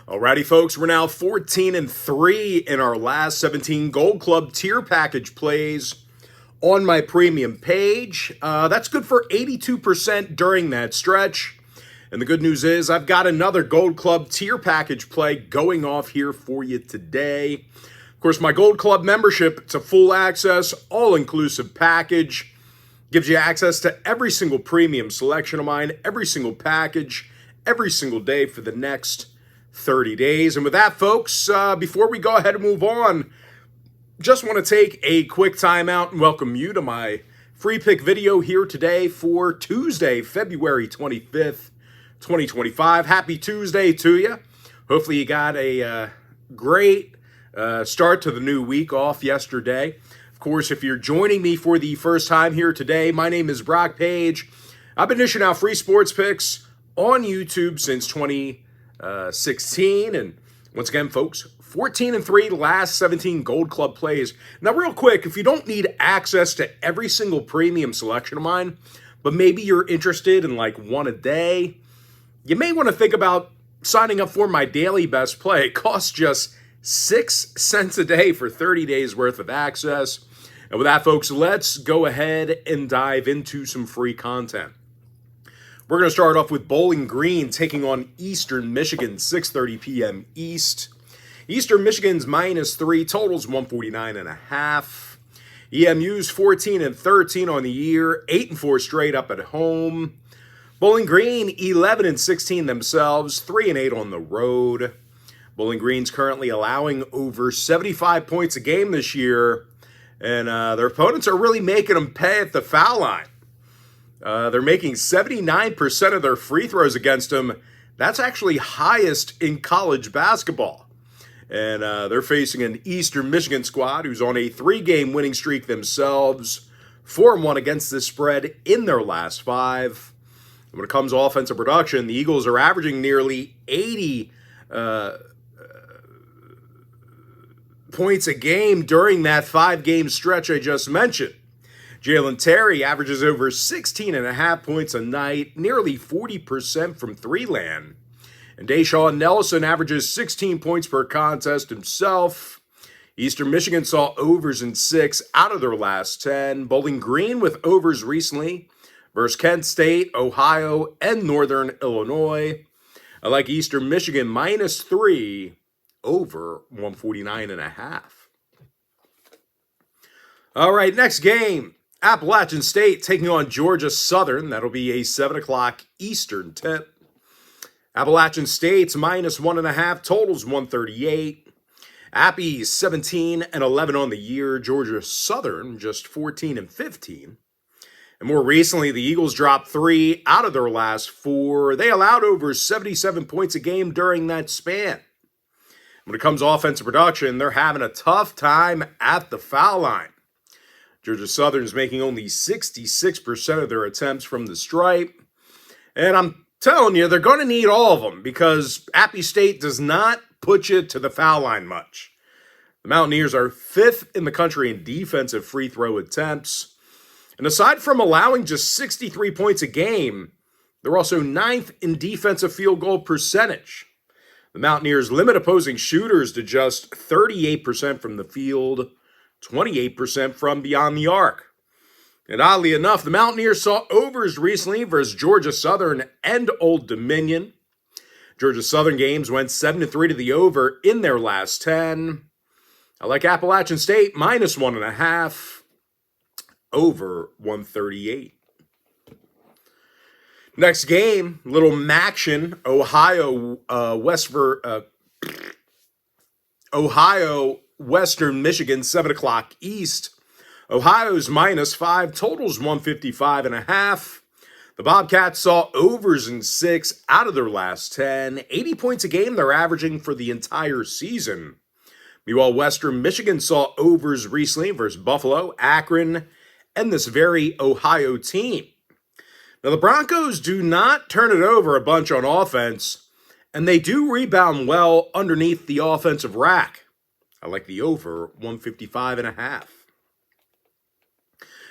Alrighty, folks, we're now 14-3 in our last 17 Gold Club tier package plays on my premium page. That's good for 82% during that stretch. And the good news is I've got another Gold Club tier package play going off here for you today. Of course, my Gold Club membership, it's a full access, all-inclusive package. Gives you access to every single premium selection of mine, every single package, every single day for the next 30 days. And with that, folks, before we go ahead and move on, just want to take a quick time out and welcome you to my free pick video here today for Tuesday, February 25th, 2025. Happy Tuesday to you. Hopefully you got a great start to the new week off yesterday. Of course, if you're joining me for the first time here today, my name is Brock Page. I've been dishing out free sports picks on YouTube since 2016, and once again, folks, 14-3 the last 17 Gold Club plays. Now, real quick, if you don't need access to every single premium selection of mine, but maybe you're interested in like one a day, you may want to think about signing up for my daily best play. It costs just 6 cents a day for 30 days worth of access. And with that, folks, let's go ahead and dive into some free content. We're going to start off with Bowling Green taking on Eastern Michigan, 6:30 p.m. East. Eastern Michigan's -3, totals 149.5. EMU's 14-13 on the year, 8-4 straight up at home. Bowling Green 11-16 themselves, 3-8 on the road. Bowling Green's currently allowing over 75 points a game this year, and their opponents are really making them pay at the foul line. They're making 79% of their free throws against them. That's actually highest in college basketball. And they're facing an Eastern Michigan squad who's on a 3-game winning streak themselves, 4-1 against this spread in their last 5. And when it comes to offensive production, the Eagles are averaging nearly 80 points a game during that 5-game stretch I just mentioned. Jalen Terry averages over 16.5 points a night, nearly 40% from three-land. And Deshaun Nelson averages 16 points per contest himself. Eastern Michigan saw overs in 6 out of their last 10. Bowling Green with overs recently versus Kent State, Ohio, and Northern Illinois. I like Eastern Michigan -3 over 149.5. All right, next game. Appalachian State taking on Georgia Southern. That'll be a 7 o'clock Eastern tip. Appalachian State's -1.5, totals 138. Appy's 17-11 on the year. Georgia Southern just 14-15. And more recently, the Eagles dropped 3 out of their last 4. They allowed over 77 points a game during that span. When it comes to offensive production, they're having a tough time at the foul line. Georgia Southern's making only 66% of their attempts from the stripe. And I'm telling you, they're going to need all of them because Appy State does not put you to the foul line much. The Mountaineers are 5th in the country in defensive free throw attempts. And aside from allowing just 63 points a game, they're also 9th in defensive field goal percentage. The Mountaineers limit opposing shooters to just 38% from the field, 28% from beyond the arc. And oddly enough, the Mountaineers saw overs recently versus Georgia Southern and Old Dominion. Georgia Southern games went 7-3 to the over in their last 10. I like Appalachian State -1.5 over 138. Next game, little Maction, Western Michigan, 7 o'clock East. Ohio's -5, totals 155.5. The Bobcats saw overs in 6 out of their last 10. 80 points a game they're averaging for the entire season. Meanwhile, Western Michigan saw overs recently versus Buffalo, Akron, and this very Ohio team. Now, the Broncos do not turn it over a bunch on offense, and they do rebound well underneath the offensive rack. I like the over 155.5.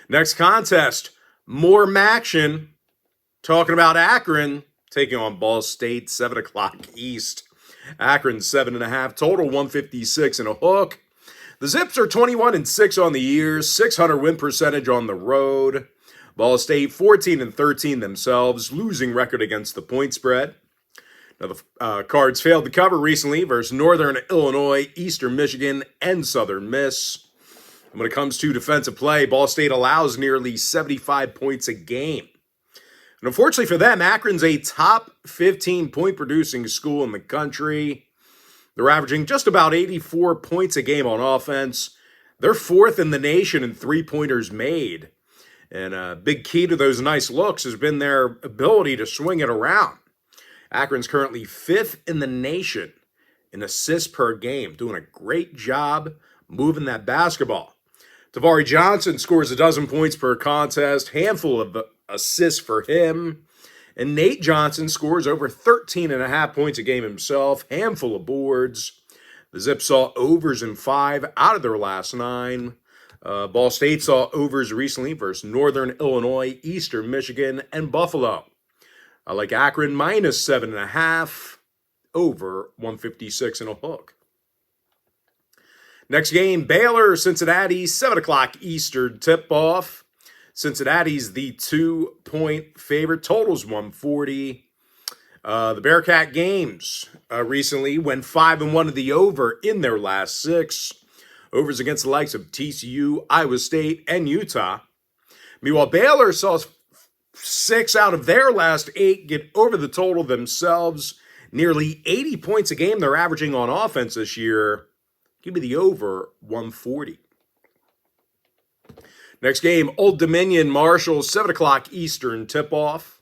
Next contest, more Maction. Talking about Akron taking on Ball State, 7 o'clock East. Akron 7.5, total 156 and a hook. The Zips are 21-6 on the year, 600 win percentage on the road. Ball State 14-13 themselves, losing record against the point spread. Now the Cards failed to cover recently versus Northern Illinois, Eastern Michigan, and Southern Miss. And when it comes to defensive play, Ball State allows nearly 75 points a game. And unfortunately for them, Akron's a top 15 point producing school in the country. They're averaging just about 84 points a game on offense. They're fourth in the nation in three-pointers made. And a big key to those nice looks has been their ability to swing it around. Akron's currently fifth in the nation in assists per game, doing a great job moving that basketball. Tavari Johnson scores a dozen points per contest, handful of assists for him. And Nate Johnson scores over 13.5 points a game himself, handful of boards. The Zips saw overs in 5 out of their last 9. Ball State saw overs recently versus Northern Illinois, Eastern Michigan, and Buffalo. I like Akron minus 7.5, over 156 and a hook. Next game, Baylor, Cincinnati, 7 o'clock Eastern tip-off. Cincinnati's the 2-point favorite. Totals 140. The Bearcat Games recently went 5-1 to the over in their last 6. Overs against the likes of TCU, Iowa State, and Utah. Meanwhile, Baylor saw 6 out of their last 8 get over the total themselves. Nearly 80 points a game they're averaging on offense this year. Give me the over 140. Next game, Old Dominion, Marshall, 7 o'clock Eastern tip-off.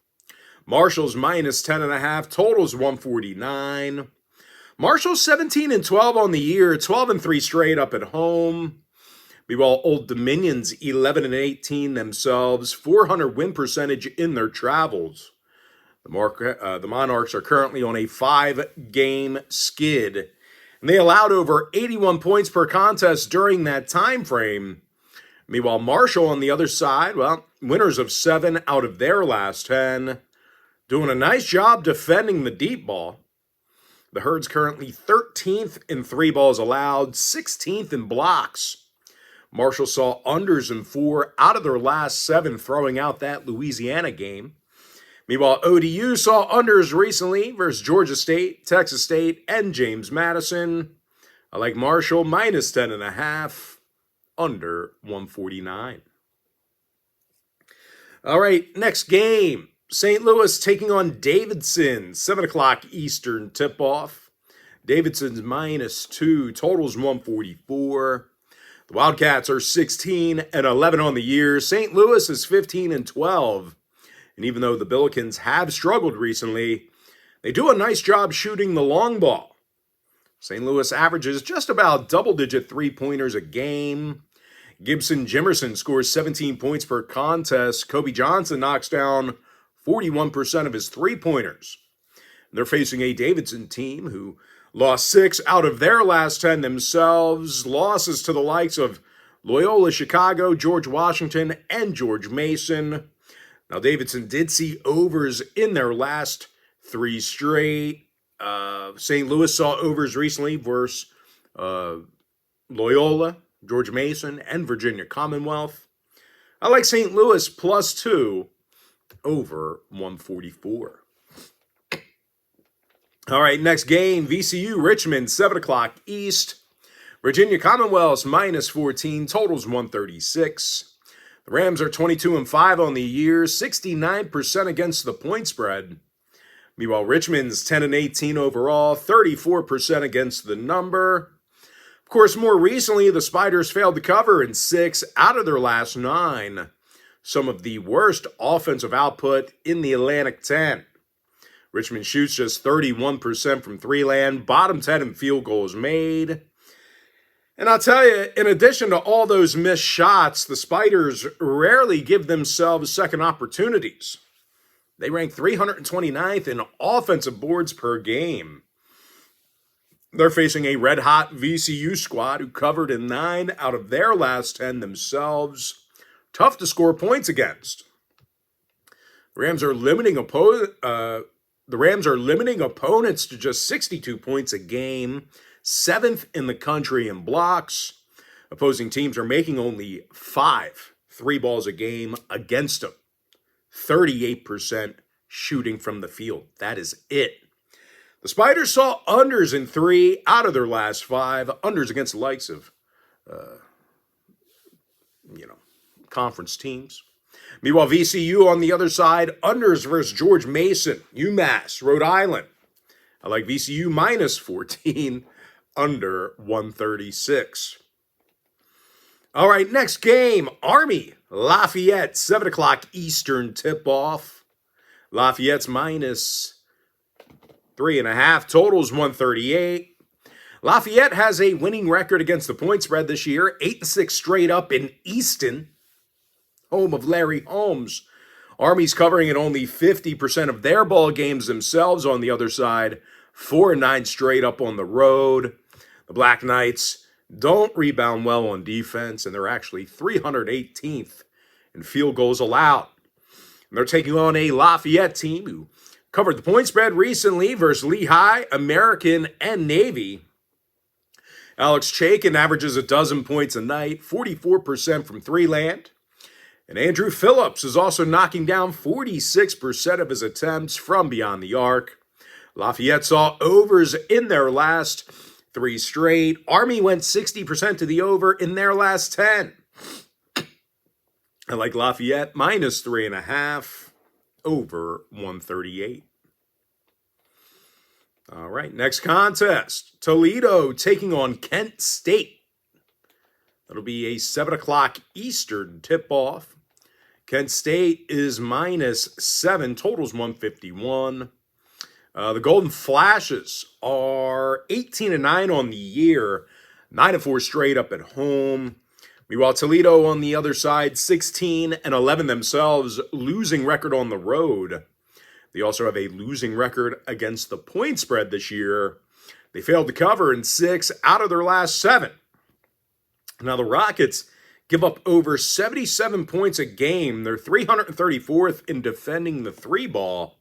Marshall's minus 10.5, totals 149. Marshall's 17-12 on the year, 12-3 straight up at home. Meanwhile, Old Dominion's 11-18 themselves, 400 win percentage in their travels. The Monarchs are currently on a 5-game skid, and they allowed over 81 points per contest during that time frame. Meanwhile, Marshall on the other side, well, winners of 7 out of their last 10, doing a nice job defending the deep ball. The Herd's currently 13th in 3 balls allowed, 16th in blocks. Marshall saw unders in 4 out of their last 7, throwing out that Louisiana game. Meanwhile, ODU saw unders recently versus Georgia State, Texas State, and James Madison. I like Marshall minus 10.5. Under 149. All right, next game. St. Louis taking on Davidson. 7 o'clock Eastern tip-off. Davidson's minus 2. Totals 144. The Wildcats are 16-11 on the year. St. Louis is 15-12. And even though the Billikens have struggled recently, they do a nice job shooting the long ball. St. Louis averages just about double-digit three-pointers a game. Gibson Jimerson scores 17 points per contest. Kobe Johnson knocks down 41% of his three-pointers. They're facing a Davidson team who lost 6 out of their last 10 themselves. Losses to the likes of Loyola Chicago, George Washington, and George Mason. Now, Davidson did see overs in their last 3 straight. St. Louis saw overs recently versus Loyola, George Mason, and Virginia Commonwealth. I like St. Louis plus 2 over 144. All right, next game, VCU Richmond, 7 o'clock East. Virginia Commonwealth's minus 14, totals 136. The Rams are 22-5 on the year, 69% against the point spread. Meanwhile, Richmond's 10-18 overall, 34% against the number. Of course, more recently, the Spiders failed to cover in 6 out of their last 9. Some of the worst offensive output in the Atlantic 10. Richmond shoots just 31% from three-land, bottom 10 in field goals made. And I'll tell you, in addition to all those missed shots, the Spiders rarely give themselves second opportunities. They rank 329th in offensive boards per game. They're facing a red-hot VCU squad who covered in 9 out of their last 10 themselves. Tough to score points against. The Rams are limiting the the Rams are limiting opponents to just 62 points a game, 7th in the country in blocks. Opposing teams are making only 5 3 balls a game against them. 38% shooting from the field. That is it. The Spiders saw unders in 3 out of their last 5. Unders against the likes of, conference teams. Meanwhile, VCU on the other side, unders versus George Mason, UMass, Rhode Island. I like VCU minus 14, under 136. All right, next game, Army, Lafayette, 7 o'clock Eastern tip-off. Lafayette's minus 3.5, totals 138. Lafayette has a winning record against the point spread this year, 8-6 straight up in Easton, home of Larry Holmes. Army's covering at only 50% of their ball games themselves on the other side, 4-9 straight up on the road. The Black Knights don't rebound well on defense, and they're actually 318th in field goals allowed. And they're taking on a Lafayette team who covered the point spread recently versus Lehigh, American, and Navy. Alex Chaikin averages a dozen points a night, 44% from three-land. And Andrew Phillips is also knocking down 46% of his attempts from beyond the arc. Lafayette saw overs in their last 3 straight. Army went 60% to the over in their last 10. I like Lafayette minus 3.5, over 138. All right, next contest. Toledo taking on Kent State. That'll be a 7 o'clock Eastern tip-off. Kent State is minus 7, totals 151. The Golden Flashes are 18-9 on the year, 9-4 straight up at home. Meanwhile, Toledo on the other side, 16-11 themselves, losing record on the road. They also have a losing record against the point spread this year. They failed to cover in 6 out of their last 7. Now, the Rockets give up over 77 points a game. They're 334th in defending the 3-ball.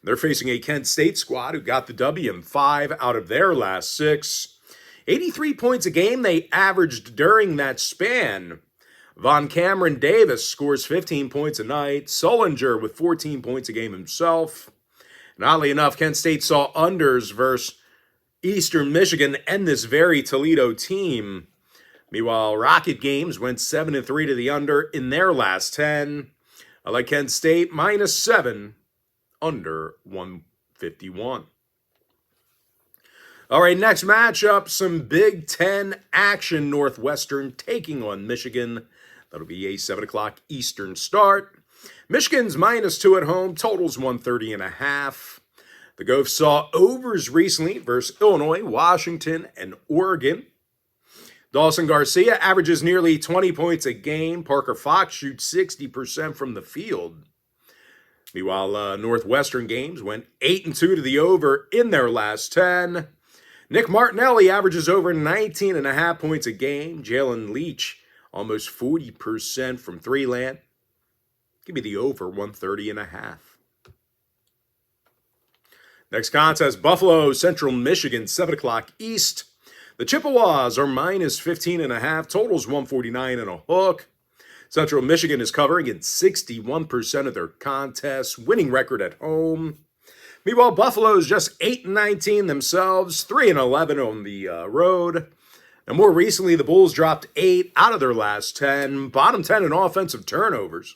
They're facing a Kent State squad who got the W in 5 out of their last 6. 83 points a game they averaged during that span. Von Cameron Davis scores 15 points a night. Sullinger with 14 points a game himself. And oddly enough, Kent State saw unders versus Eastern Michigan and this very Toledo team. Meanwhile, Rocket Games went 7-3 to the under in their last 10. I like Kent State minus 7, under 151. All right, next matchup, some Big Ten action. Northwestern taking on Michigan. That'll be a 7 o'clock Eastern start. Michigan's minus 2 at home, totals 130.5. The Gophers saw overs recently versus Illinois, Washington, and Oregon. Dawson Garcia averages nearly 20 points a game. Parker Fox shoots 60% from the field. Meanwhile, Northwestern games went 8-2 to the over in their last 10. Nick Martinelli averages over 19.5 points a game. Jalen Leach, almost 40% from three-land. Give me the over 130.5. Next contest, Buffalo, Central Michigan, 7 o'clock East. The Chippewas are minus 15.5, totals 149 and a hook. Central Michigan is covering in 61% of their contests, winning record at home. Meanwhile, Buffalo is just 8-19 themselves, 3-11 on the road. And more recently, the Bulls dropped 8 out of their last 10, bottom 10 in offensive turnovers.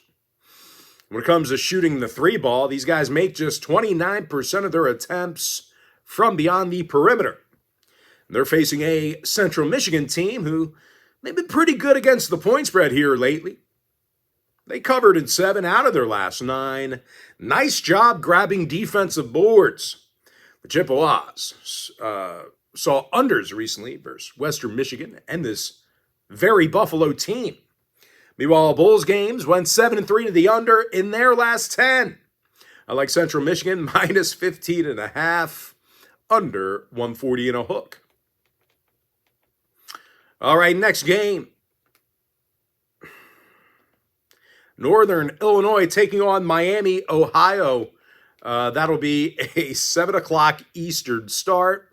When it comes to shooting the 3-ball, these guys make just 29% of their attempts from beyond the perimeter. They're facing a Central Michigan team who they've been pretty good against the point spread here lately. They covered in 7 out of their last 9. Nice job grabbing defensive boards. The Chippewas saw unders recently versus Western Michigan and this very Buffalo team. Meanwhile, Bulls games went 7-3 to the under in their last 10. I like Central Michigan minus 15.5, under 140 and a hook. All right, next game. Northern Illinois taking on Miami, Ohio. That'll be a 7 o'clock Eastern start.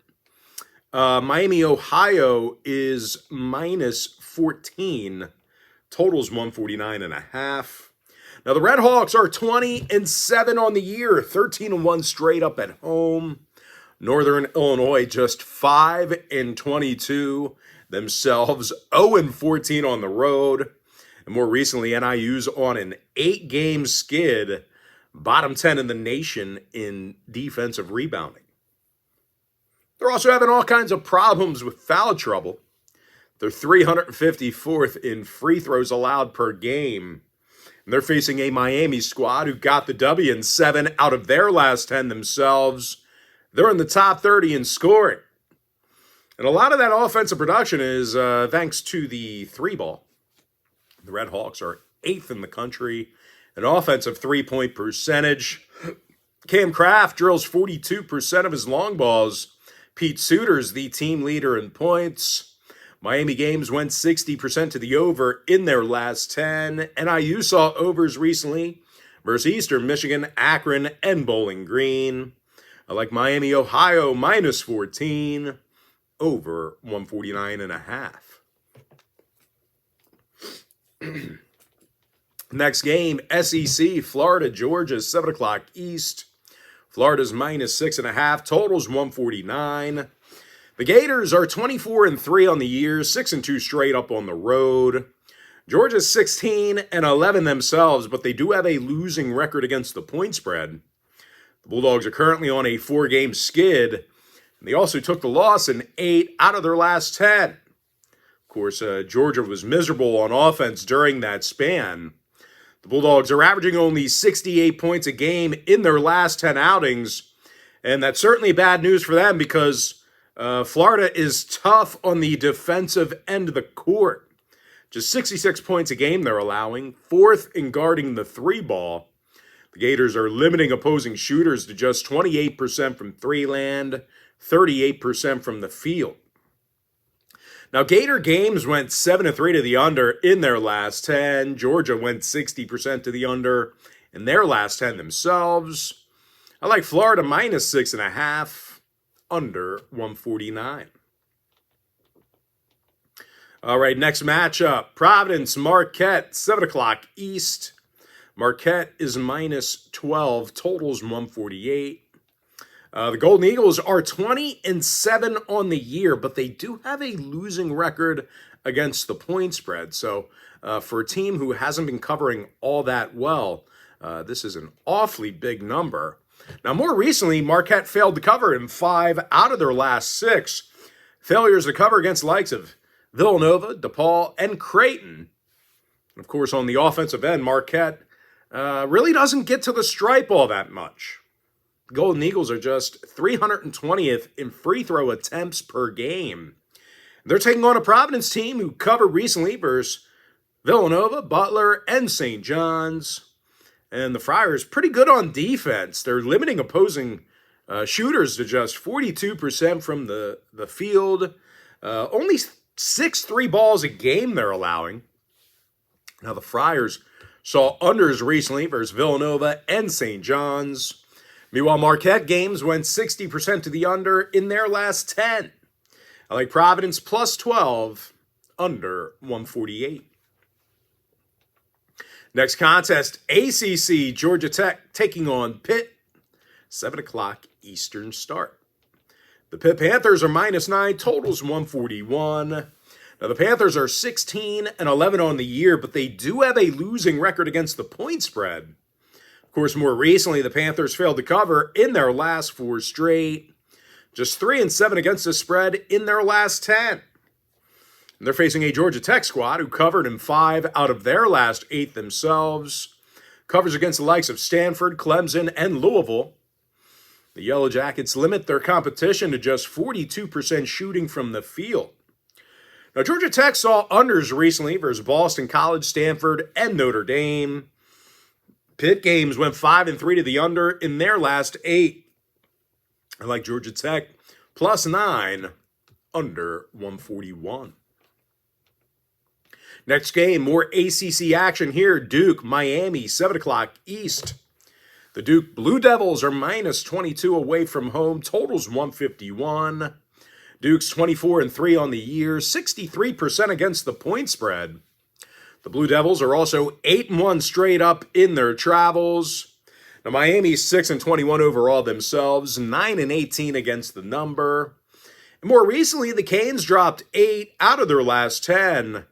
Miami, Ohio is minus 14. Totals 149.5. Now, the Red Hawks are 20-7 on the year, 13-1 straight up at home. Northern Illinois just 5-22 themselves, 0-14 on the road. And more recently, NIU's on an 8-game skid, bottom 10 in the nation in defensive rebounding. They're also having all kinds of problems with foul trouble. They're 354th in free throws allowed per game. And they're facing a Miami squad who got the W in 7 out of their last 10 themselves. They're in the top 30 in scoring. And a lot of that offensive production is thanks to the three ball. The Red Hawks are 8th in the country in offensive three-point percentage. Cam Kraft drills 42% of his long balls. Pete Suter's the team leader in points. Miami games went 60% to the over in their last 10. NIU saw overs recently versus Eastern Michigan, Akron, and Bowling Green. I like Miami, Ohio, minus 14, over 149.5. Next game, SEC, Florida, Georgia, 7 o'clock East. Florida's minus 6.5, totals 149. The Gators are 24-3 on the year, 6-2 straight up on the road. Georgia's 16-11 themselves, but they do have a losing record against the point spread. The Bulldogs are currently on a 4-game skid, and they also took the loss in 8 out of their last 10. Of course, Georgia was miserable on offense during that span. The Bulldogs are averaging only 68 points a game in their last 10 outings, and that's certainly bad news for them because Florida is tough on the defensive end of the court. Just 66 points a game they're allowing, 4th in guarding the three ball. The Gators are limiting opposing shooters to just 28% from three land, 38% from the field. Now, Gator games went 7-3 to the under in their last 10. Georgia went 60% to the under in their last 10 themselves. I like Florida minus 6.5. Under 149. All right, next matchup. Providence, Marquette, 7 o'clock East. Marquette is minus 12, totals 148. The Golden Eagles are 20-7 on the year, but they do have a losing record against the point spread. So for a team who hasn't been covering all that well, this is an awfully big number. Now, more recently, Marquette failed to cover in 5 out of their last 6. Failures to cover against the likes of Villanova, DePaul, and Creighton. And of course, on the offensive end, Marquette really doesn't get to the stripe all that much. The Golden Eagles are just 320th in free throw attempts per game. They're taking on a Providence team who covered recently versus Villanova, Butler, and St. John's. And the Friars pretty good on defense. They're limiting opposing shooters to just 42% from the field. Only 6 3 balls a game they're allowing. Now the Friars saw unders recently versus Villanova and St. John's. Meanwhile, Marquette games went 60% to the under in their last 10. I like Providence plus 12, under 148. Next contest, ACC, Georgia Tech taking on Pitt, 7 o'clock Eastern start. The Pitt Panthers are minus 9, totals 141. Now, the Panthers are 16-11 on the year, but they do have a losing record against the point spread. Of course, more recently, the Panthers failed to cover in their last 4 straight. Just 3-7 against the spread in their last 10. And they're facing a Georgia Tech squad who covered in 5 out of their last 8 themselves. Covers against the likes of Stanford, Clemson, and Louisville. The Yellow Jackets limit their competition to just 42% shooting from the field. Now, Georgia Tech saw unders recently versus Boston College, Stanford, and Notre Dame. Pitt games went 5-3 to the under in their last 8. I like Georgia Tech plus 9, under 141. Next game, more ACC action here. Duke, Miami, 7 o'clock East. The Duke Blue Devils are minus 22 away from home. Totals 151. Duke's 24-3 on the year, 63% against the point spread. The Blue Devils are also 8-1 straight up in their travels. Now, Miami's 6-21 overall themselves, 9-18 against the number. And more recently, the Canes dropped 8 out of their last 10.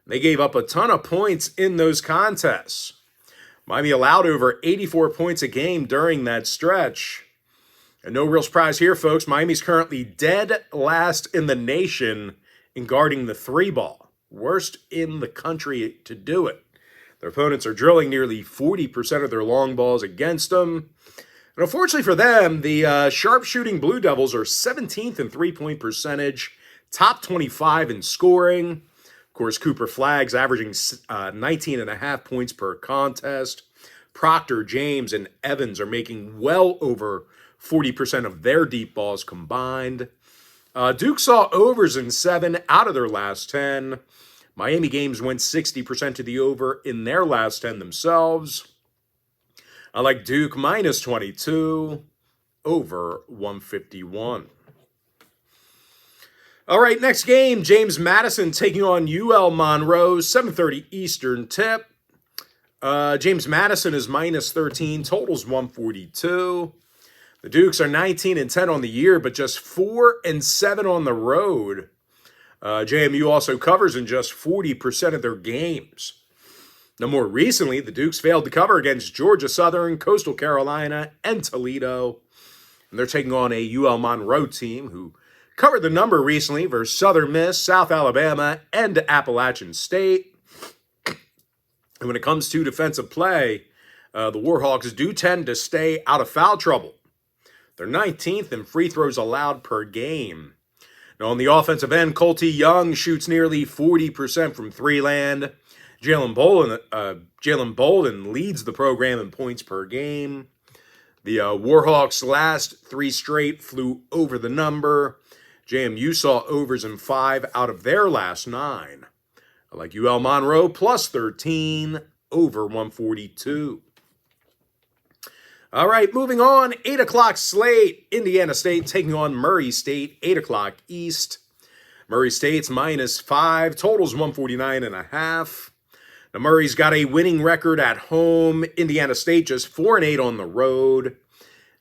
They gave up a ton of points in those contests. Miami allowed over 84 points a game during that stretch. And no real surprise here, folks. Miami's currently dead last in the nation in guarding the 3-ball. Worst in the country to do it. Their opponents are drilling nearly 40% of their long balls against them. And unfortunately for them, the sharpshooting Blue Devils are 17th in three-point percentage, top 25 in scoring. Of course, Cooper Flagg's averaging 19.5 points per contest. Proctor, James, and Evans are making well over 40% of their deep balls combined. Duke saw overs in 7 out of their last 10. Miami games went 60% to the over in their last 10 themselves. I like Duke minus 22, over 151. All right, next game, James Madison taking on UL-Monroe, 7:30 Eastern tip. James Madison is minus 13, totals 142. The Dukes are 19-10 on the year, but just 4-7 on the road. JMU also covers in just 40% of their games. Now, more recently, the Dukes failed to cover against Georgia Southern, Coastal Carolina, and Toledo. And they're taking on a UL-Monroe team who covered the number recently versus Southern Miss, South Alabama, and Appalachian State. And when it comes to defensive play, the Warhawks do tend to stay out of foul trouble. They're 19th in free throws allowed per game. Now, on the offensive end, Colty Young shoots nearly 40% from three-land. Jalen Bolden leads the program in points per game. The Warhawks' last 3 straight flew over the number. JMU saw overs in 5 out of their last 9. I like UL-Monroe plus 13, over 142. All right, moving on. 8 o'clock slate. Indiana State taking on Murray State, 8 o'clock East. Murray State's minus 5, totals 149.5. Now, Murray's got a winning record at home. Indiana State just 4-8 on the road.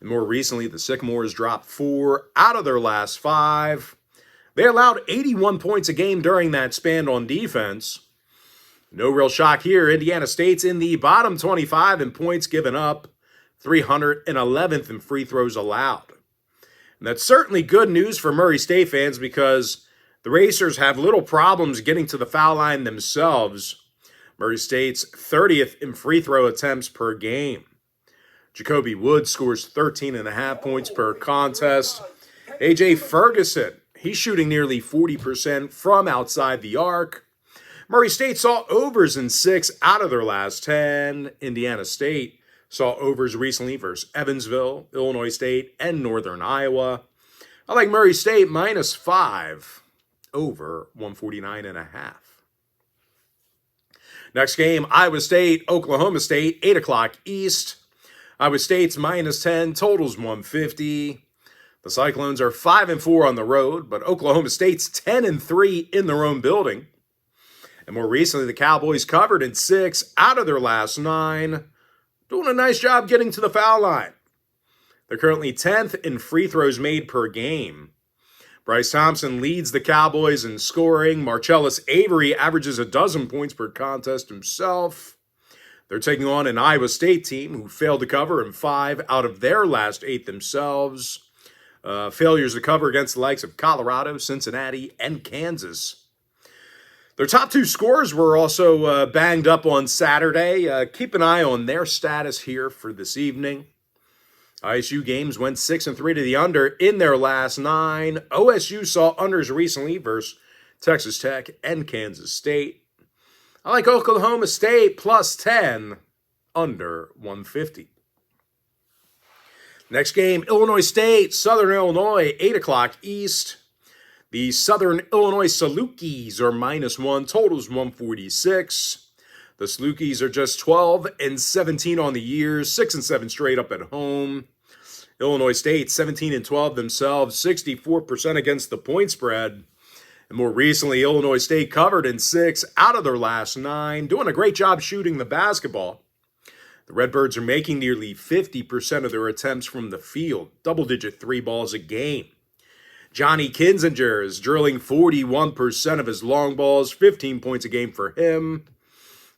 And more recently, the Sycamores dropped 4 out of their last 5. They allowed 81 points a game during that span on defense. No real shock here. Indiana State's in the bottom 25 in points given up, 311th in free throws allowed. And that's certainly good news for Murray State fans because the Racers have little problems getting to the foul line themselves. Murray State's 30th in free throw attempts per game. Jacoby Wood scores 13.5 points per contest. A.J. Ferguson, he's shooting nearly 40% from outside the arc. Murray State saw overs in 6 out of their last 10. Indiana State saw overs recently versus Evansville, Illinois State, and Northern Iowa. I like Murray State minus 5, over 149.5. Next game, Iowa State, Oklahoma State, 8 o'clock East. Iowa State's minus 10, totals 150. The Cyclones are 5-4 on the road, but Oklahoma State's 10-3 in their own building. And more recently, the Cowboys covered in 6 out of their last 9, doing a nice job getting to the foul line. They're currently 10th in free throws made per game. Bryce Thompson leads the Cowboys in scoring. Marcellus Avery averages 12 points per contest himself. They're taking on an Iowa State team who failed to cover in 5 out of their last 8 themselves. Failures to cover against the likes of Colorado, Cincinnati, and Kansas. Their top 2 scorers were also banged up on Saturday. Keep an eye on their status here for this evening. ISU games went 6-3 to the under in their last 9. OSU saw unders recently versus Texas Tech and Kansas State. I like Oklahoma State plus 10, under 150. Next game, Illinois State, Southern Illinois, 8 o'clock East. The Southern Illinois Salukis are minus 1, totals 146. The Salukis are just 12-17 on the year, 6-7 straight up at home. Illinois State 17-12 themselves, 64% against the point spread. And more recently, Illinois State covered in 6 out of their last 9, doing a great job shooting the basketball. The Redbirds are making nearly 50% of their attempts from the field, double-digit 3 balls a game. Johnny Kinzinger is drilling 41% of his long balls, 15 points a game for him.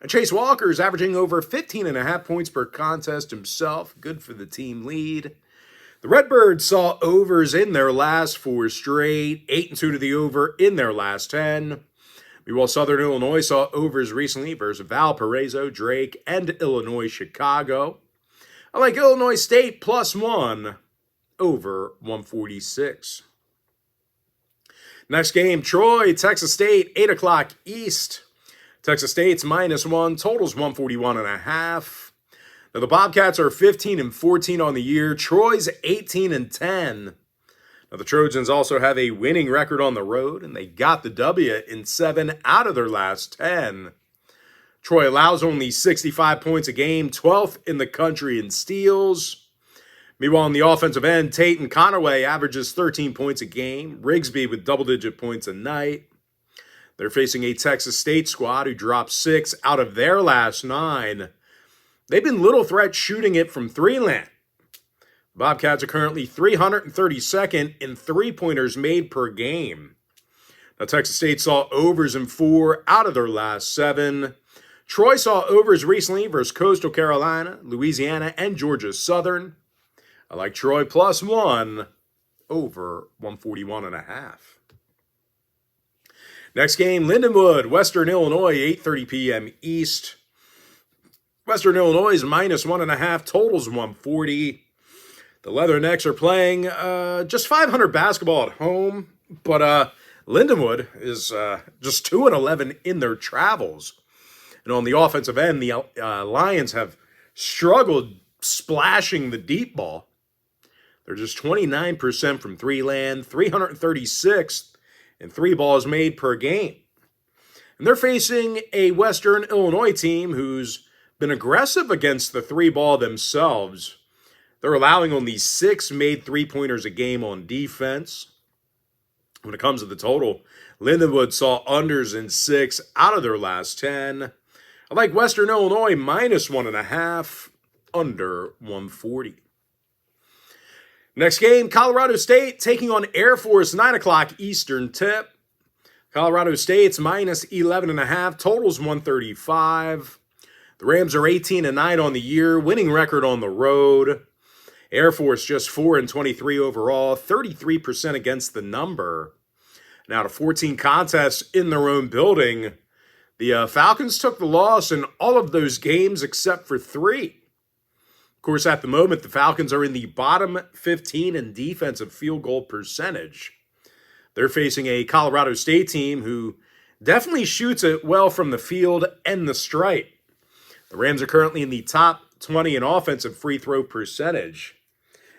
And Chase Walker is averaging over 15.5 points per contest himself, good for the team lead. The Redbirds saw overs in their last 4 straight, 8-2 to the over in their last 10. Meanwhile, Southern Illinois saw overs recently versus Valparaiso, Drake, and Illinois Chicago. I like Illinois State +1 over 146. Next game, Troy, Texas State, 8 o'clock East. Texas State's -1, totals 141.5. Now, the Bobcats are 15-14 on the year. Troy's 18-10. Now, the Trojans also have a winning record on the road, and they got the W in 7 out of their last 10. Troy allows only 65 points a game, 12th in the country in steals. Meanwhile, on the offensive end, Tate Conaway averages 13 points a game. Rigsby with double-digit points a night. They're facing a Texas State squad who dropped 6 out of their last 9. They've been little threat shooting it from three-land. The Bobcats are currently 332nd in three-pointers made per game. Now, Texas State saw overs in 4 out of their last 7. Troy saw overs recently versus Coastal Carolina, Louisiana, and Georgia Southern. I like Troy +1 over 141.5. Next game, Lindenwood, Western Illinois, 8:30 p.m. East. Western Illinois is -1.5, totals 140. The Leathernecks are playing just 500 basketball at home, but Lindenwood is just 2-11 in their travels. And on the offensive end, the Lions have struggled splashing the deep ball. They're just 29% from three-land, 336th in 3 balls made per game. And they're facing a Western Illinois team who's been aggressive against the 3-ball themselves. They're allowing only 6 made 3-pointers a game on defense. When it comes to the total, Lindenwood saw unders in 6 out of their last 10. I like Western Illinois -1.5, under 140. Next game, Colorado State taking on Air Force, 9 o'clock Eastern tip. Colorado State's -11.5, totals 135. The Rams are 18-9 on the year, winning record on the road. Air Force just 4-23 overall, 33% against the number. Now to 14 contests in their own building. The Falcons took the loss in all of those games except for 3. Of course, at the moment, the Falcons are in the bottom 15 in defensive field goal percentage. They're facing a Colorado State team who definitely shoots it well from the field and the stripe. The Rams are currently in the top 20 in offensive free throw percentage.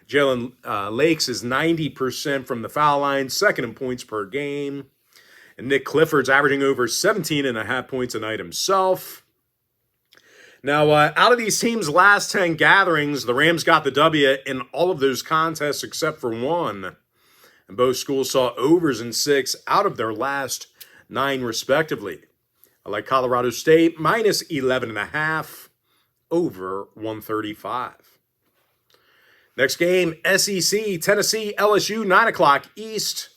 Jalen Lakes is 90% from the foul line, second in points per game. And Nick Clifford's averaging over 17.5 points a night himself. Now, out of these teams' last 10 gatherings, the Rams got the W in all of those contests except for 1. And both schools saw overs in 6 out of their last 9, respectively. I like Colorado State -11.5, over 135. Next game, SEC, Tennessee, LSU, 9 o'clock East.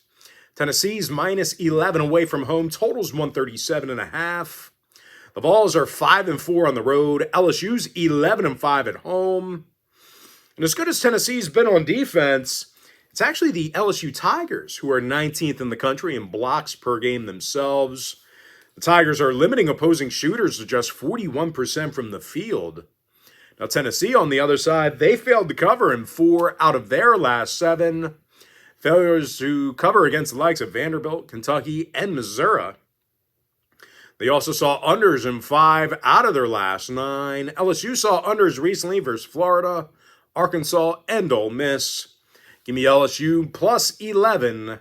Tennessee's -11 away from home, totals 137.5. The Vols are 5-4 on the road. LSU's 11-5 at home. And as good as Tennessee's been on defense, it's actually the LSU Tigers who are 19th in the country in blocks per game themselves. The Tigers are limiting opposing shooters to just 41% from the field. Now, Tennessee, on the other side, they failed to cover in 4 out of their last 7. Failures to cover against the likes of Vanderbilt, Kentucky, and Missouri. They also saw unders in 5 out of their last 9. LSU saw unders recently versus Florida, Arkansas, and Ole Miss. Give me LSU +11,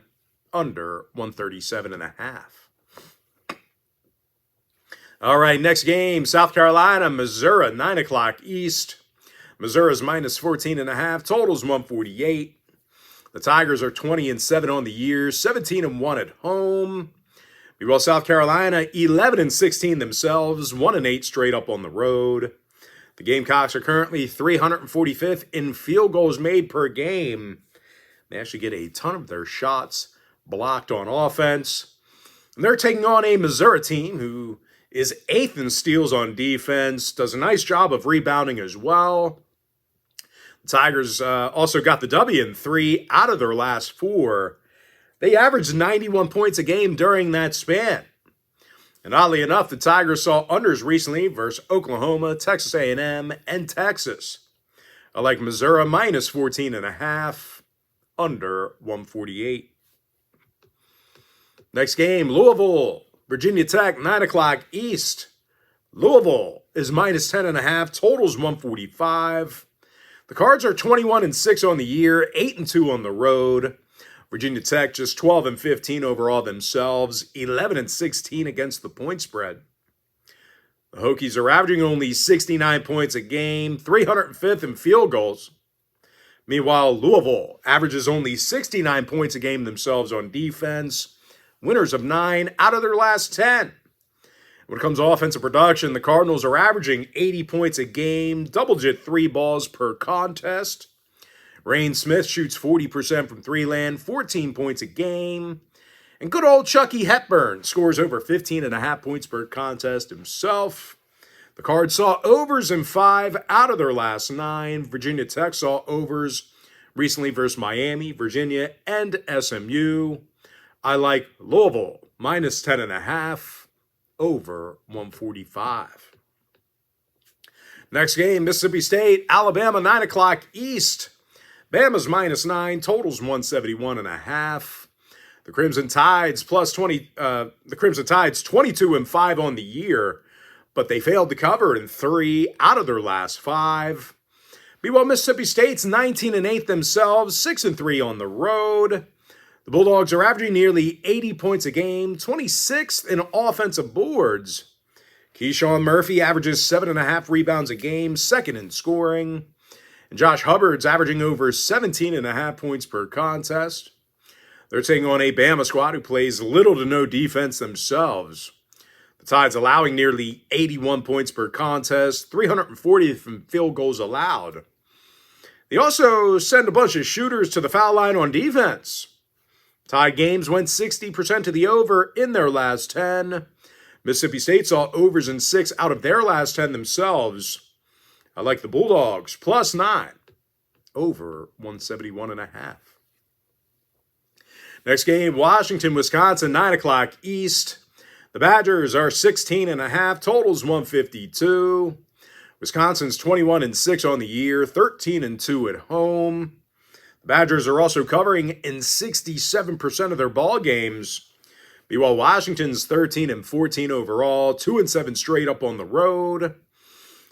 under 137.5. All right, next game, South Carolina, Missouri, 9 o'clock East. Missouri's minus 14.5, totals 148. The Tigers are 20-7 on the year, 17-1 at home. Meanwhile, South Carolina, 11-16 themselves, 1-8 straight up on the road. The Gamecocks are currently 345th in field goals made per game. They actually get a ton of their shots blocked on offense. And they're taking on a Missouri team who is 8th in steals on defense, does a nice job of rebounding as well. The Tigers also got the W in 3 out of their last 4. They averaged 91 points a game during that span. And oddly enough, the Tigers saw unders recently versus Oklahoma, Texas A&M, and Texas. I like Missouri minus 14.5, under 148. Next game, Louisville, Virginia Tech, 9 o'clock East. Louisville is minus 10.5, totals 145. The Cards are 21-6 on the year, 8-2 on the road. Virginia Tech just 12-15 overall themselves, 11-16 against the point spread. The Hokies are averaging only 69 points a game, 305th in field goals. Meanwhile, Louisville averages only 69 points a game themselves on defense, winners of 9 out of their last 10. When it comes to offensive production, the Cardinals are averaging 80 points a game, double-digit 3 balls per contest. Rain Smith shoots 40% from 3-land, 14 points a game. And good old Chucky Hepburn scores over 15.5 points per contest himself. The Cards saw overs in 5 out of their last 9. Virginia Tech saw overs recently versus Miami, Virginia, and SMU. I like Louisville minus 10.5, over 145. Next game, Mississippi State, Alabama, 9 o'clock East. Bama's minus 9, totals 171.5. The Crimson Tides 22-5 on the year, but they failed to cover in 3 out of their last 5. Meanwhile, Mississippi State's 19-8 themselves, 6-3 on the road. The Bulldogs are averaging nearly 80 points a game, 26th in offensive boards. Keyshawn Murphy averages 7.5 rebounds a game, 2nd in scoring. And Josh Hubbard's averaging over 17.5 points per contest. They're taking on a Bama squad who plays little to no defense themselves. The Tides allowing nearly 81 points per contest, 340 from field goals allowed. They also send a bunch of shooters to the foul line on defense. Tide games went 60% to the over in their last 10. Mississippi State saw overs in 6 out of their last 10 themselves. I like the Bulldogs, plus 9, over 171.5. Next game, Washington, Wisconsin, 9 o'clock East. The Badgers are 16.5, totals 152. Wisconsin's 21-6 on the year, 13-2 at home. The Badgers are also covering in 67% of their ball games. Meanwhile, Washington's 13-14 overall, 2-7 straight up on the road.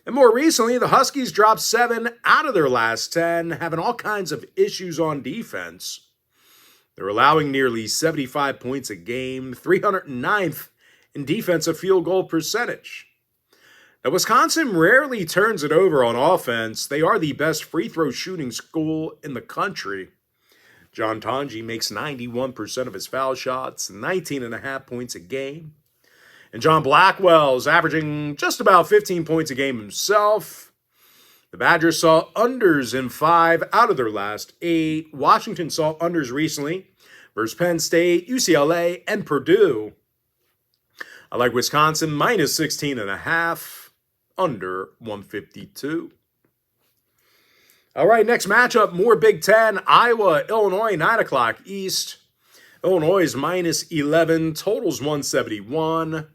And more recently, the Huskies dropped 7 out of their last 10, having all kinds of issues on defense. They're allowing nearly 75 points a game, 309th in defensive field goal percentage. Now, Wisconsin rarely turns it over on offense. They are the best free throw shooting school in the country. John Tonji makes 91% of his foul shots, 19.5 points a game. And John Blackwell's averaging just about 15 points a game himself. The Badgers saw unders in 5 out of their last 8. Washington saw unders recently versus Penn State, UCLA, and Purdue. I like Wisconsin minus 16.5, under 152. All right, next matchup, more Big Ten. Iowa, Illinois, 9 o'clock East. Illinois is minus 11, totals 171.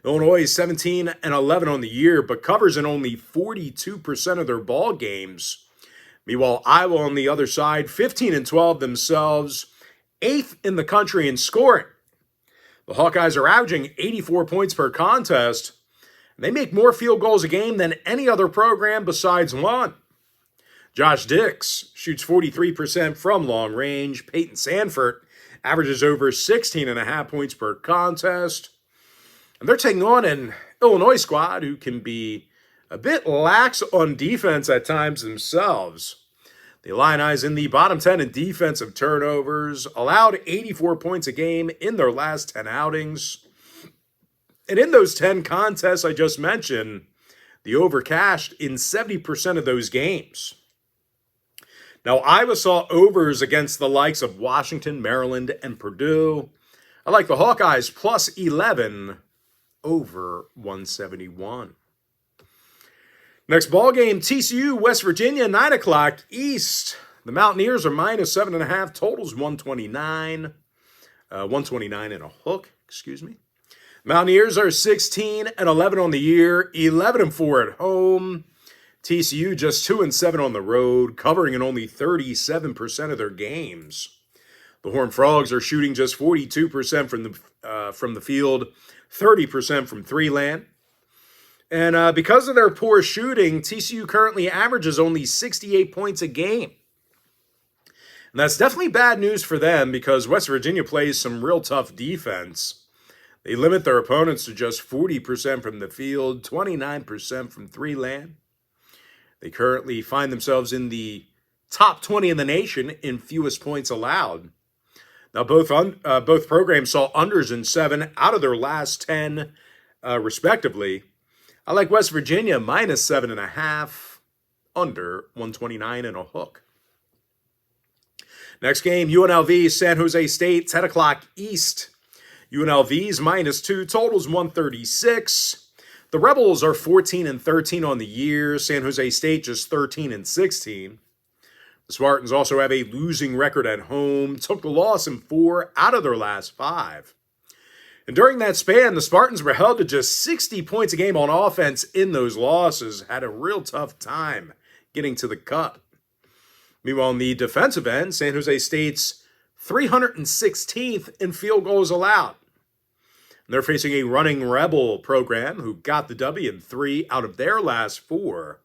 Illinois is 17-11 on the year, but covers in only 42% of their ball games. Meanwhile, Iowa on the other side, 15-12 themselves, 8th in the country in scoring. The Hawkeyes are averaging 84 points per contest. And they make more field goals a game than any other program besides one. Josh Dix shoots 43% from long range. Peyton Sanford averages over 16.5 points per contest. And they're taking on an Illinois squad, who can be a bit lax on defense at times themselves. The Illini's in the bottom 10 in defensive turnovers, allowed 84 points a game in their last 10 outings. And in those 10 contests I just mentioned, the over cashed in 70% of those games. Now, Iowa saw overs against the likes of Washington, Maryland, and Purdue. I like the Hawkeyes plus 11 over 171. Next ball game, TCU, West Virginia, 9 o'clock East. The Mountaineers are minus 7.5. Totals 129. 129 and a hook, excuse me. Mountaineers are 16-11 on the year, 11-4 at home. TCU just 2-7 on the road, covering in only 37% of their games. The Horned Frogs are shooting just 42% from the field, 30% from three-land. And because of their poor shooting, TCU currently averages only 68 points a game. And that's definitely bad news for them because West Virginia plays some real tough defense. They limit their opponents to just 40% from the field, 29% from three-land. They currently find themselves in the top 20 in the nation in fewest points allowed. Now, both programs saw unders in 7 out of their last 10, respectively. I like West Virginia minus 7.5, under 129 and a hook. Next game, UNLV, San Jose State, 10 o'clock East. UNLV's minus 2, totals 136. The Rebels are 14-13 on the year. San Jose State just 13-16. The Spartans also have a losing record at home, took the loss in 4 out of their last 5. And during that span, the Spartans were held to just 60 points a game on offense in those losses, had a real tough time getting to the cup. Meanwhile, on the defensive end, San Jose State's 316th in field goals allowed. And they're facing a running Rebel program who got the W in 3 out of their last 4.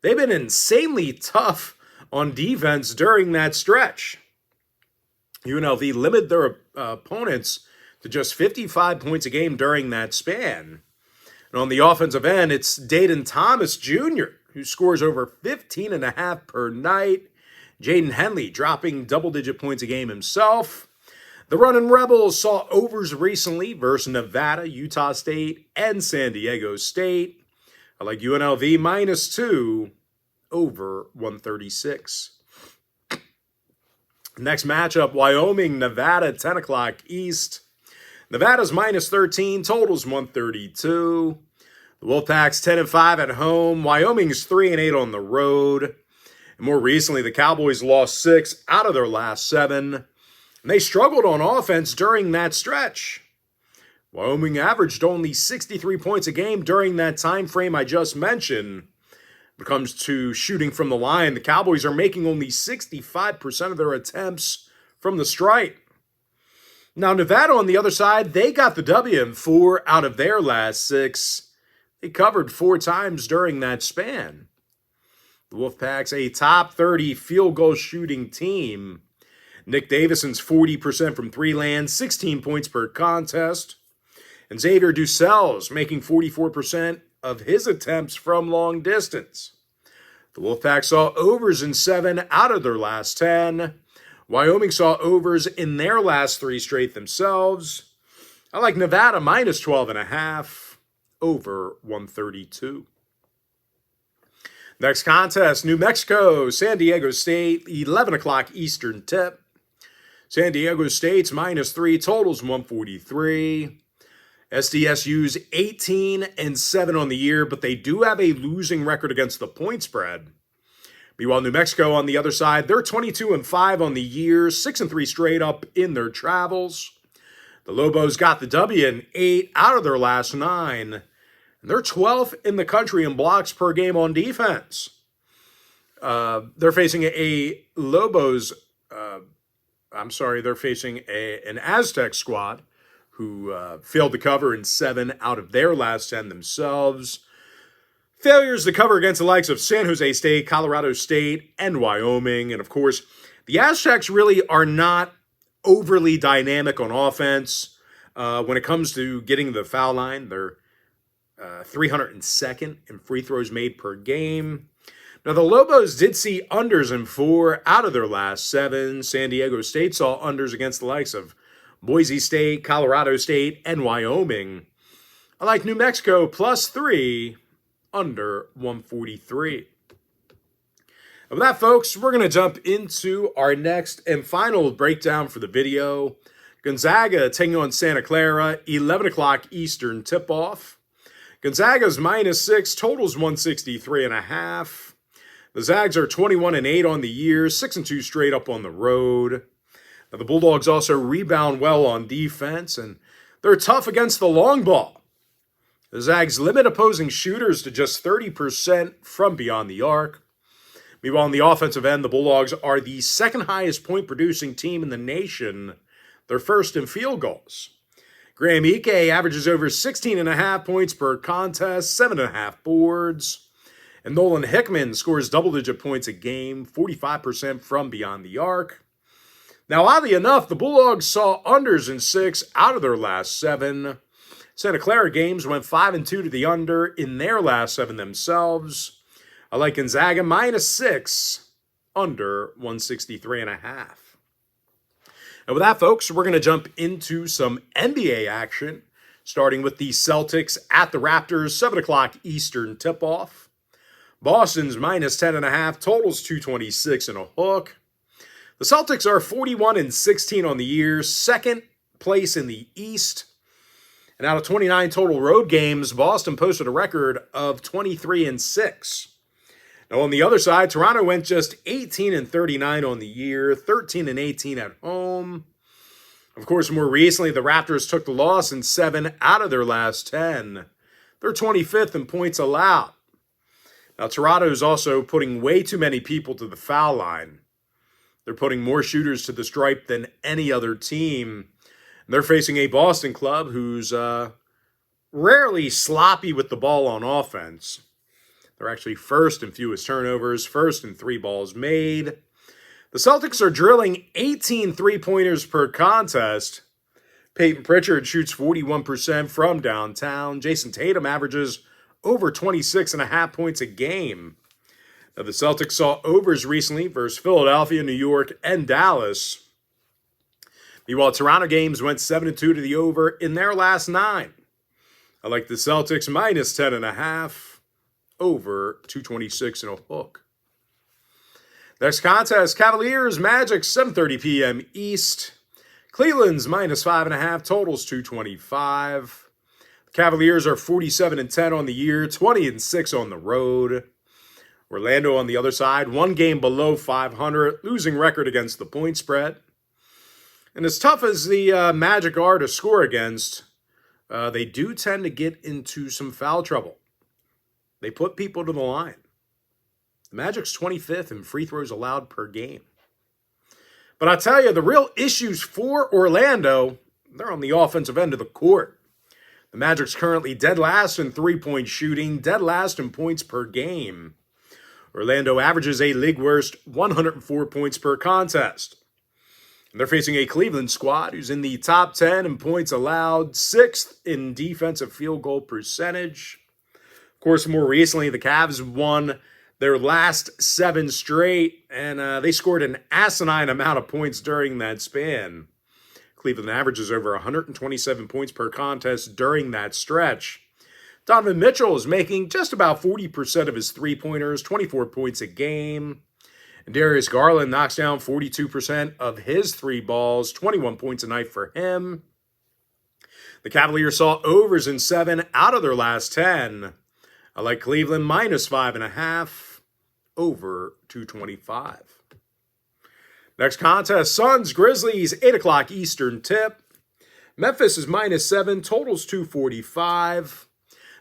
They've been insanely tough on defense during that stretch. UNLV limited their opponents to just 55 points a game during that span. And on the offensive end, it's Dayton Thomas Jr., who scores over 15.5 per night. Jaden Henley dropping double-digit points a game himself. The running Rebels saw overs recently versus Nevada, Utah State, and San Diego State. I like UNLV minus 2 over 136. Next matchup, Wyoming, Nevada, 10 o'clock East. Nevada's minus 13, totals 132. The Wolfpack's 10-5 at home. Wyoming's 3-8 on the road. And more recently, the Cowboys lost 6 out of their last 7. And they struggled on offense during that stretch. Wyoming averaged only 63 points a game during that time frame I just mentioned. When it comes to shooting from the line, the Cowboys are making only 65% of their attempts from the stripe. Now, Nevada on the other side, they got the W in 4 out of their last 6. They covered 4 times during that span. The Wolfpack's a top 30 field goal shooting team. Nick Davison's 40% from three-land, 16 points per contest. And Xavier Dussels making 44% of his attempts from long distance. The Wolfpack saw overs in 7 out of their last 10. Wyoming saw overs in their last 3 straight themselves. I like Nevada minus 12.5 over 132. Next contest, New Mexico, San Diego State, 11 o'clock Eastern tip. San Diego State's minus 3, totals 143. SDSU's 18-7 on the year, but they do have a losing record against the point spread. Meanwhile, New Mexico on the other side, they're 22-5 on the year, 6-3 straight up in their travels. The Lobos got the W in 8 out of their last 9, and they're 12th in the country in blocks per game on defense. They're facing they're facing an Aztec squad who failed to cover in 7 out of their last 10 themselves. Failures to cover against the likes of San Jose State, Colorado State, and Wyoming. And of course, the Aztecs really are not overly dynamic on offense. When it comes to getting the foul line, they're 302nd in free throws made per game. Now, the Lobos did see unders in 4 out of their last 7. San Diego State saw unders against the likes of Boise State, Colorado State, and Wyoming. I like New Mexico +3, under 143. And with that, folks, we're going to jump into our next and final breakdown for the video. Gonzaga taking on Santa Clara, 11 o'clock Eastern tip-off. Gonzaga's -6, totals 163.5. The Zags are 21-8 on the year, 6-2 straight up on the road. Now, the Bulldogs also rebound well on defense, and they're tough against the long ball. The Zags limit opposing shooters to just 30% from beyond the arc. Meanwhile, on the offensive end, the Bulldogs are the second highest point-producing team in the nation. They're first in field goals. Graham Ike averages over 16.5 points per contest, 7.5 boards. And Nolan Hickman scores double-digit points a game, 45% from beyond the arc. Now, oddly enough, the Bulldogs saw unders in 6 out of their last 7. Santa Clara games went 5-2 to the under in their last 7 themselves. I like Gonzaga -6, under 163.5. And with that, folks, we're going to jump into some NBA action, starting with the Celtics at the Raptors, 7 o'clock Eastern tip-off. Boston's -10.5, totals 226 and a hook. The Celtics are 41-16 on the year, second place in the East. And out of 29 total road games, Boston posted a record of 23-6. Now on the other side, Toronto went just 18-39 on the year, 13-18 at home. Of course, more recently, the Raptors took the loss in 7 out of their last 10. They're 25th in points allowed. Now, Toronto is also putting way too many people to the foul line. They're putting more shooters to the stripe than any other team. And they're facing a Boston club who's rarely sloppy with the ball on offense. They're actually first in fewest turnovers, first in 3 balls made. The Celtics are drilling 18 three-pointers per contest. Peyton Pritchard shoots 41% from downtown. Jason Tatum averages over 26.5 points a game. Now, the Celtics saw overs recently versus Philadelphia, New York, and Dallas. Meanwhile, Toronto games went 7-2 to the over in their last 9. I like the Celtics -10.5, over 226 and a hook. Next contest, Cavaliers, Magic, 7:30 p.m. East. Cleveland's -5.5, totals 225. Cavaliers are 47-10 on the year, 20-6 on the road. Orlando on the other side, 1 game below 500, losing record against the point spread. And as tough as the Magic are to score against, they do tend to get into some foul trouble. They put people to the line. The Magic's 25th in free throws allowed per game. But I tell you, the real issues for Orlando, they're on the offensive end of the court. The Magic's currently dead last in three-point shooting, dead last in points per game. Orlando averages a league-worst 104 points per contest. And they're facing a Cleveland squad who's in the top 10 in points allowed, 6th in defensive field goal percentage. Of course, more recently, the Cavs won their last 7 straight, and they scored an asinine amount of points during that span. Cleveland averages over 127 points per contest during that stretch. Donovan Mitchell is making just about 40% of his three-pointers, 24 points a game. And Darius Garland knocks down 42% of his 3 balls, 21 points a night for him. The Cavaliers saw overs in 7 out of their last 10. I like Cleveland -5.5, over 225. Next contest, Suns, Grizzlies, 8 o'clock Eastern tip. Memphis is -7, totals 245.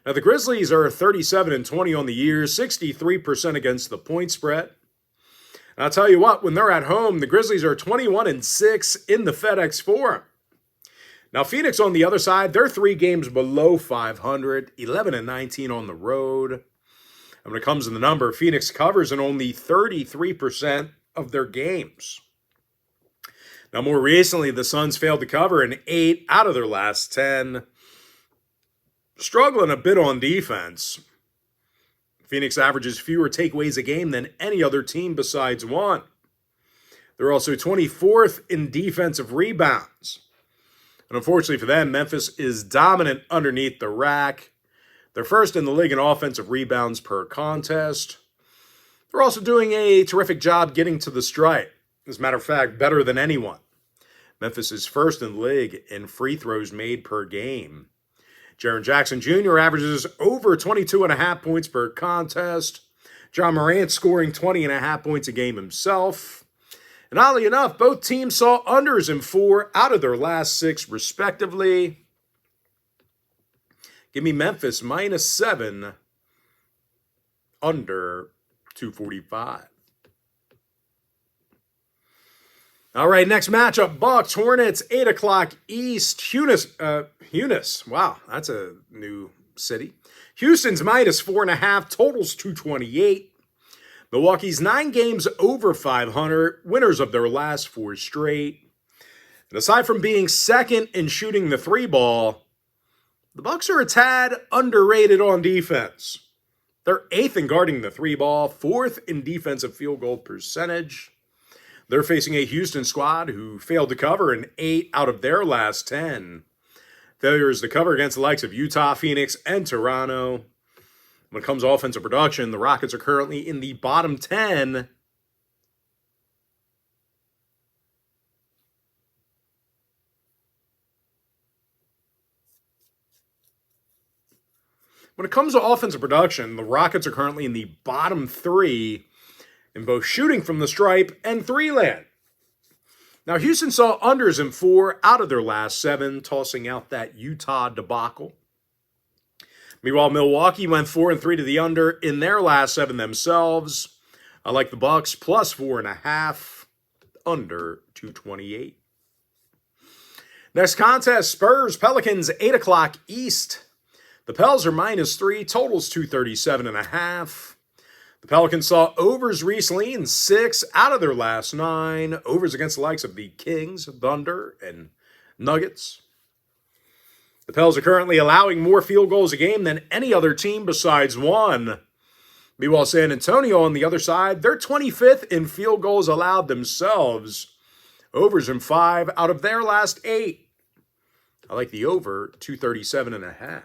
Now, the Grizzlies are 37-20 on the year, 63% against the point spread. And I'll tell you what, when they're at home, the Grizzlies are 21-6 in the FedEx Forum. Now, Phoenix on the other side, they're 3 games below 500, 11-19 on the road. And when it comes to the number, Phoenix covers in only 33% of their games. Now, more recently, the Suns failed to cover in 8 out of their last 10. struggling a bit on defense. Phoenix averages fewer takeaways a game than any other team besides one. They're also 24th in defensive rebounds. And unfortunately for them, Memphis is dominant underneath the rack. They're first in the league in offensive rebounds per contest. They're also doing a terrific job getting to the stripe. As a matter of fact, better than anyone. Memphis is first in the league in free throws made per game. Jaren Jackson Jr. averages over 22.5 points per contest. John Morant scoring 20.5 points a game himself. And oddly enough, both teams saw unders in 4 out of their last 6, respectively. Give me Memphis -7, under 245. All right, next matchup, Bucks, Hornets, 8 o'clock East. Eunice, wow, that's a new city. Houston's -4.5, totals 228. Milwaukee's 9 games over 500, winners of their last 4 straight. And aside from being second in shooting the 3-ball, the Bucks are a tad underrated on defense. They're 8th in guarding the 3-ball, 4th in defensive field goal percentage. They're facing a Houston squad who failed to cover in 8 out of their last 10. Failures to cover against the likes of Utah, Phoenix, and Toronto. When it comes to offensive production, the Rockets are currently in the bottom 10. When it comes to offensive production, the Rockets are currently in the bottom 3 in both shooting from the stripe and 3-land. Now, Houston saw unders in 4 out of their last 7, tossing out that Utah debacle. Meanwhile, Milwaukee went 4-3 to the under in their last 7 themselves. I like the Bucks +4.5, under 228. Next contest, Spurs, Pelicans, 8 o'clock East. The Pels are -3, totals 237.5. The Pelicans saw overs recently in 6 out of their last 9. Overs against the likes of the Kings, Thunder, and Nuggets. The Pels are currently allowing more field goals a game than any other team besides one. Meanwhile, San Antonio on the other side, they're 25th in field goals allowed themselves. Overs in 5 out of their last 8. I like the over, 237.5.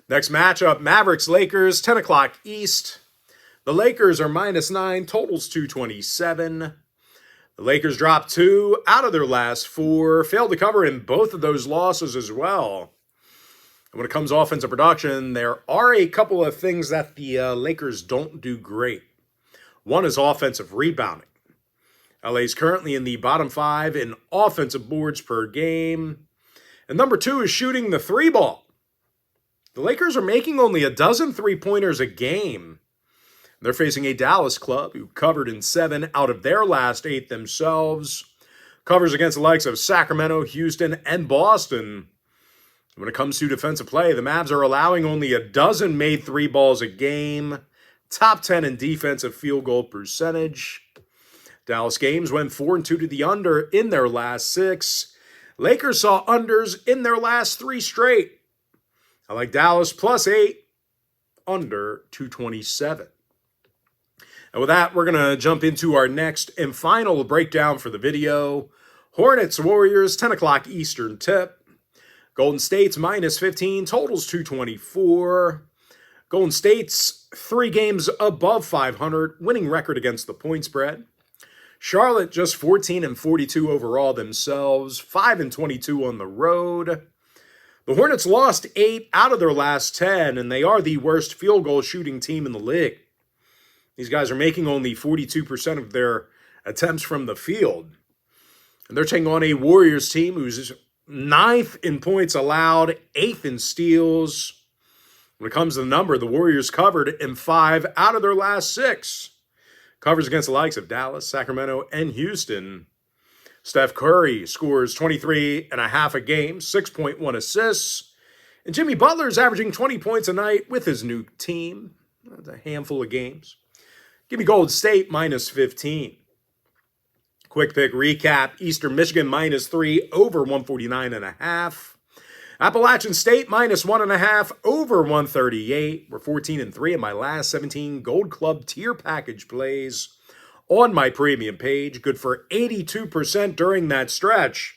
Next matchup, Mavericks-Lakers, 10 o'clock East. The Lakers are -9, totals 227. The Lakers dropped 2 out of their last 4, failed to cover in both of those losses as well. And when it comes to offensive production, there are a couple of things that the Lakers don't do great. One is offensive rebounding. LA is currently in the bottom 5 in offensive boards per game. And number 2 is shooting the 3-ball. The Lakers are making only a dozen 3-pointers a game. They're facing a Dallas club who covered in 7 out of their last 8 themselves. Covers against the likes of Sacramento, Houston, and Boston. When it comes to defensive play, the Mavs are allowing only a dozen made 3 balls a game. Top 10 in defensive field goal percentage. Dallas games went 4-2 to the under in their last 6. Lakers saw unders in their last 3 straight. I like Dallas +8, under 227. And with that, we're going to jump into our next and final breakdown for the video. Hornets, Warriors, 10 o'clock Eastern tip. Golden State's -15, totals 224. Golden State's 3 games above 500, winning record against the point spread. Charlotte just 14-42 overall themselves, 5-22 on the road. The Hornets lost 8 out of their last 10, and they are the worst field goal shooting team in the league. These guys are making only 42% of their attempts from the field. And they're taking on a Warriors team who's 9th in points allowed, 8th in steals. When it comes to the number, the Warriors covered in 5 out of their last 6. Covers against the likes of Dallas, Sacramento, and Houston. Steph Curry scores 23.5 a game, 6.1 assists. And Jimmy Butler is averaging 20 points a night with his new team. That's a handful of games. Give me Golden State -15. Quick pick recap. Eastern Michigan -3 over 149.5. Appalachian State -1.5 over 138. We're 14-3 in my last 17 Gold Club tier package plays on my premium page. Good for 82% during that stretch.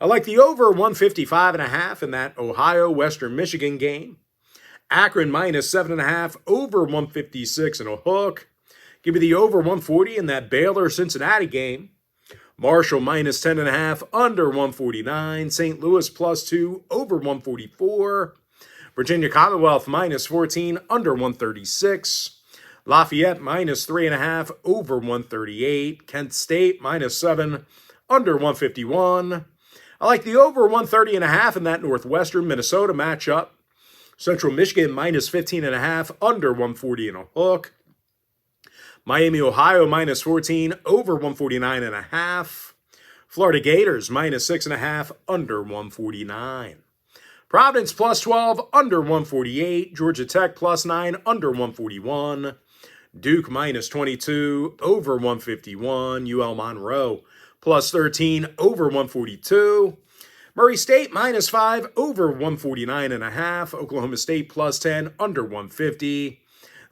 I like the over 155.5 in that Ohio-Western Michigan game. Akron -7.5 over 156 and a hook. Give me the over 140 in that Baylor-Cincinnati game. Marshall -10.5 under 149. St. Louis +2 over 144. Virginia Commonwealth -14 under 136. Lafayette -3.5 over 138. Kent State -7 under 151. I like the over 130.5 in that Northwestern Minnesota matchup. Central Michigan -15.5 under 140 and a hook. Miami, Ohio -14 over 149.5. Florida Gators -6.5 under 149. Providence +12 under 148. Georgia Tech +9 under 141. Duke -22 over 151. UL-Monroe +13 over 142. Murray State -5 over 149.5. Oklahoma State +10 under 150.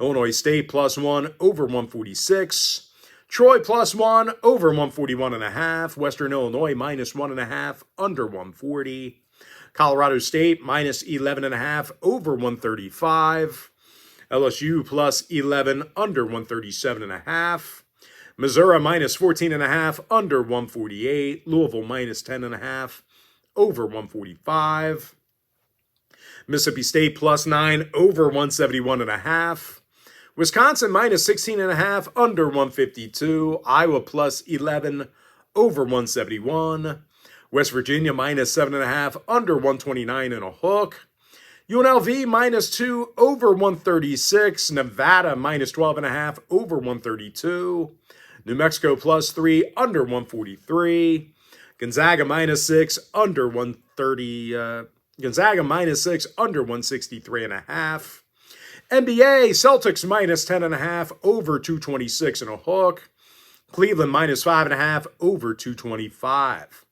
Illinois State +1 over 146. Troy +1 over 141.5. Western Illinois -1.5 under 140. Colorado State -11.5 over 135. LSU +11 under 137.5. Missouri -14.5 under 148. Louisville -10.5 over 145. Mississippi State +9 over 171.5. Wisconsin -16.5 under 152. Iowa +11 over 171. West Virginia -7.5 under 129 and a hook. UNLV -2 over 136. Nevada -12.5 over 132. New Mexico +3 under 143. Gonzaga -6 under 130. Gonzaga -6 under 163.5. NBA Celtics -10.5 over 226 and a hook. Cleveland -5.5 over 225.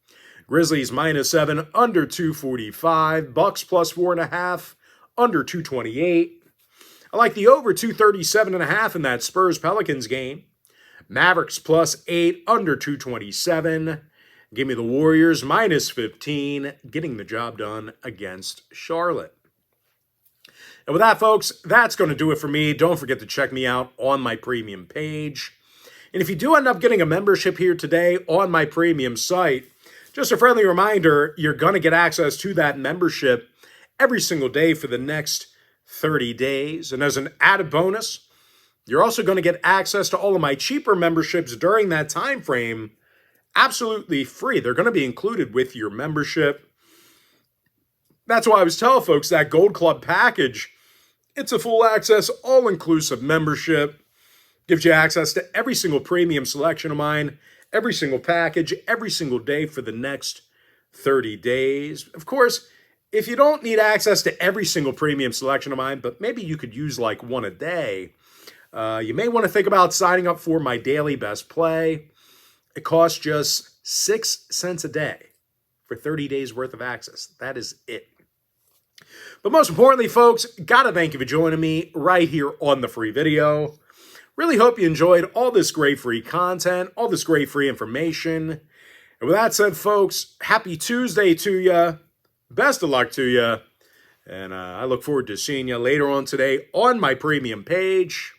Grizzlies -7 under 245. Bucks +4.5 under 228. I like the over 237.5 in that Spurs Pelicans game. Mavericks +8 under 227. Give me the Warriors -15, getting the job done against Charlotte. And with that, folks, that's going to do it for me. Don't forget to check me out on my premium page. And if you do end up getting a membership here today on my premium site, just a friendly reminder, you're going to get access to that membership every single day for the next 30 days. And as an added bonus, you're also going to get access to all of my cheaper memberships during that time frame absolutely free. They're going to be included with your membership. That's why I was telling folks that Gold Club package, it's a full access, all-inclusive membership. Gives you access to every single premium selection of mine, every single package, every single day for the next 30 days. Of course, if you don't need access to every single premium selection of mine, but maybe you could use like one a day, you may want to think about signing up for my daily best play. It costs just 6 cents a day for 30 days worth of access. That is it. But most importantly, folks, gotta thank you for joining me right here on the free video. Really hope you enjoyed all this great free content, all this great free information. And with that said, folks, happy Tuesday to you. Best of luck to you. And I look forward to seeing you later on today on my premium page.